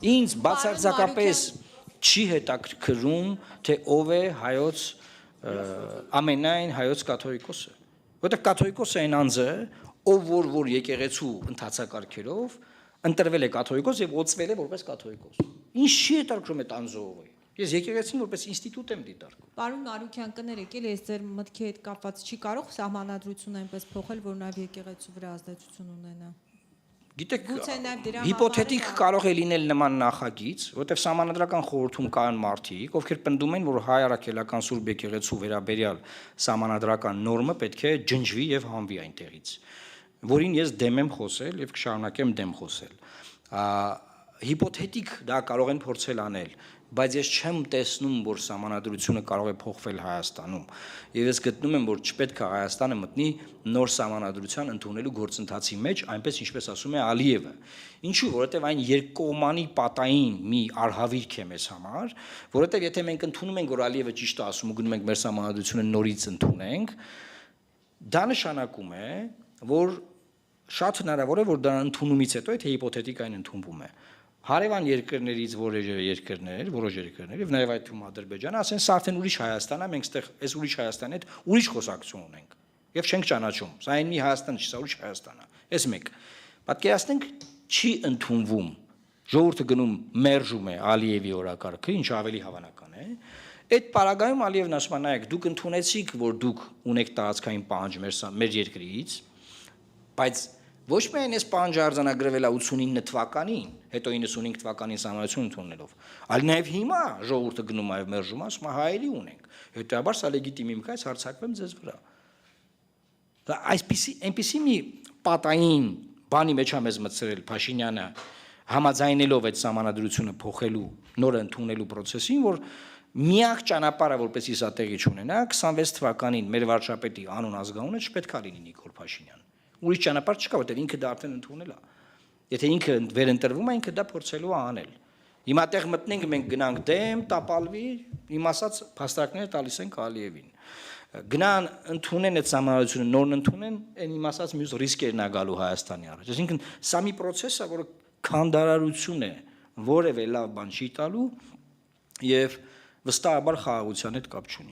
Ինձ բացարձակապես չի հետաքրքրում, թե ով է հայոց ամենայն հայոց կաթողիկոսը, որտեղ կաթողիկոսը այն անձը, ով որ եկեղեցու ընթացակարգերով ընտրվել է կաթողիկոս եւ օծվել է որպես կաթողիկոս։ Ինչ չի հետաքրքրում այդ անձողը։ Ես եկեղեցին որպես ինստիտուտ եմ դիտարկում։ Պարոն Մարուկյան, կներեք, էլի այս ձեր մտքի հետ կապված չի կարող սահմանադրությունը այնպես փոխել, որ նաև եկեղեցու վրա ազդեցություն ունենա։ Գիտեք, Գուցե նաև դրա հիպոթետիկ կարող է լինել նման նախագիծ, որտեղ սահմանադրական խորհրդում կան մարդիկ, ովքեր պնդում են, որ հայ առաքելական Սուրբ եկեղեցու վերաբերյալ սահմանադրական նորմը պետք է ջնջվի եւ հանվի այնտեղից, որին ես դեմ եմ խոսել եւ կշարունակեմ դեմ խոսել։ Հիպոթետիկ դա կարող են փորձել անել, բայց ես չեմ տեսնում, որ սահմանադրությունը կարող է փոխվել Հայաստանում։ Եվ ես գտնում եմ, որ չպետք է Հայաստանը մտնի նոր սահմանադրության ընդունելու գործընթացի մեջ, այնպես ինչպես ասում է Ալիևը։ Ինչու՞, որովհետև այն երկկողմանի պատային մի արհավիրք է մեզ համար, որովհետև եթե մենք ընդունում ենք, որ Ալիևը ճիշտ է ասում ու գնում ենք մեր սահմանադրությունը նորից ընդունենք, դա նշանակում է, որ շատ հնարավոր է, որ դա ընդունումից հետո, եթե հիպոթետիկ այն ընդունվում է, հարևան երկրներից որոշ երկրներ եւ նաեւ այդ թվում Ադրբեջանը ասեն սա արդեն ուրիշ Հայաստան է, մենք այստեղ այս ուրիշ Հայաստանի հետ ուրիշ խոսակցություն ունենք եւ չենք ճանաչում։ Սա այն մի Հայաստան չի, սա ուրիշ Հայաստան է։ Այս մեկ։ Պատկերացնենք չի ընդունվում։ Ժողովուրդը գնում մերժում է Ալիևի օրակարգը, ինչ ավելի հավանական է։ Այդ պարագայում Ալիևն ասում է, նայեք, դուք ընդունեցիք, որ դուք ունեք տարածքային պահանջ մեր երկրից, բայց ոչ միայն այս պահանջը արձանագրվել է 89 թվականին, հետո 95 թվականին սահմանադրություն ընդունելով, այլ նաև հիմա ժողովուրդը գնում է եւ մերժում, ասում է հայերի ունենք։ Հետեւաբար սա լեգիտիմ իմք է, հարձակվեմ ձեզ վրա։ Դա այնպիսի մի պատային բանի մեջ է մեզ մտցրել Փաշինյանը, համաձայնելով այդ սահմանադրությունը փոխելու, նորը ընդունելու process-ին, որ միակ ճանապարհը, որպեսզի սա տեղի չունենա, 26 թվականին մեր վարչապետի անուն ազգանունը չպետք է լինի Նիկոլ Փաշինյան։ Ուրիշ ճանապարհ չկա, որտեղ ինքը դա արդեն ընդունել է։ Եթե ինքը վերընտրվում է, ինքը դա փորձելու է անել։ Հիմա տեղ մտնենք, մենք գնանք դեմ, տապալվի, իմ ասած փաստարկները տալիս ենք Ալիևին։ Գնան ընդունեն այդ սահմանադրությունը, նորն ընդունեն, այն իմ ասած մյուս ռիսկերն է գալու Հայաստանի առաջ։ Այսինքն սա մի process է, որը քանդարարություն է, որևէ լավ բան չի տալու եւ վստահաբար խաղաղության հետ կապ չունի։